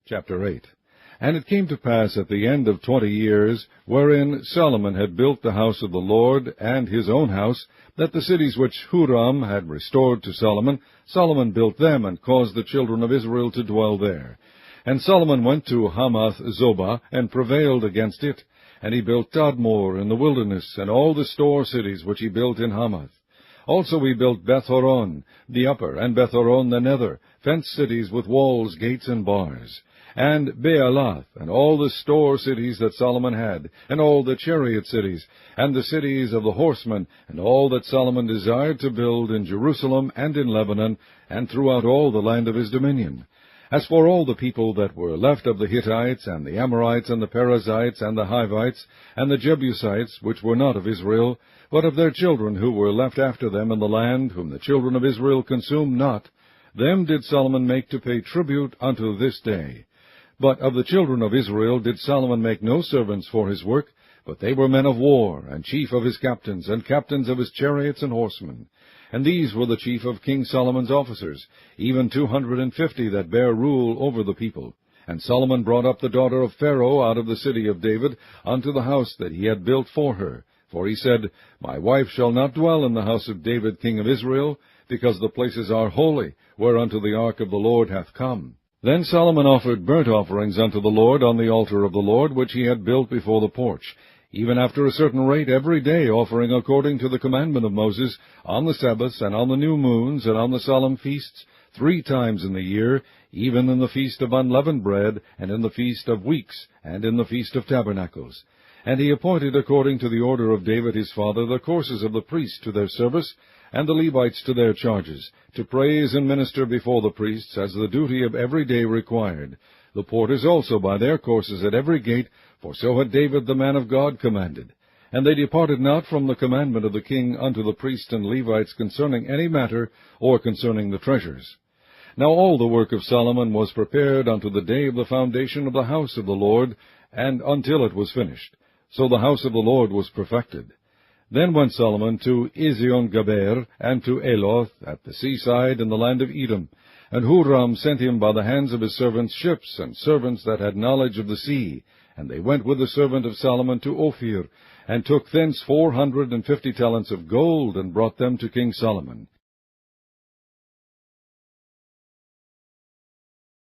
Chapter 8. And it came to pass at the end of 20 years, wherein Solomon had built the house of the Lord, and his own house, that the cities which Huram had restored to Solomon, Solomon built them, and caused the children of Israel to dwell there. And Solomon went to Hamath Zobah, and prevailed against it. And he built Tadmor in the wilderness, and all the store cities which he built in Hamath. Also he built Beth-horon, the upper, and Beth-horon the nether, fenced cities with walls, gates, and bars. And Baalath, and all the store cities that Solomon had, and all the chariot cities, and the cities of the horsemen, and all that Solomon desired to build in Jerusalem and in Lebanon, and throughout all the land of his dominion. As for all the people that were left of the Hittites, and the Amorites, and the Perizzites, and the Hivites, and the Jebusites, which were not of Israel, but of their children who were left after them in the land, whom the children of Israel consumed not, them did Solomon make to pay tribute unto this day. But of the children of Israel did Solomon make no servants for his work, but they were men of war, and chief of his captains, and captains of his chariots and horsemen. And these were the chief of King Solomon's officers, even 250 that bare rule over the people. And Solomon brought up the daughter of Pharaoh out of the city of David unto the house that he had built for her. For he said, My wife shall not dwell in the house of David king of Israel, because the places are holy, whereunto the ark of the Lord hath come. Then Solomon offered burnt offerings unto the Lord on the altar of the Lord, which he had built before the porch, even after a certain rate every day, offering according to the commandment of Moses, on the Sabbaths, and on the new moons, and on the solemn feasts, 3 times in the year, even in the feast of unleavened bread, and in the feast of weeks, and in the feast of tabernacles. And he appointed, according to the order of David his father, the courses of the priests to their service, and the Levites to their charges, to praise and minister before the priests, as the duty of every day required. The porters also by their courses at every gate, for so had David the man of God commanded. And they departed not from the commandment of the king unto the priests and Levites concerning any matter, or concerning the treasures. Now all the work of Solomon was prepared unto the day of the foundation of the house of the Lord, and until it was finished. So the house of the Lord was perfected. Then went Solomon to Ezion-Geber, and to Eloth, at the seaside in the land of Edom. And Huram sent him by the hands of his servants ships, and servants that had knowledge of the sea. And they went with the servant of Solomon to Ophir, and took thence 450 talents of gold, and brought them to King Solomon.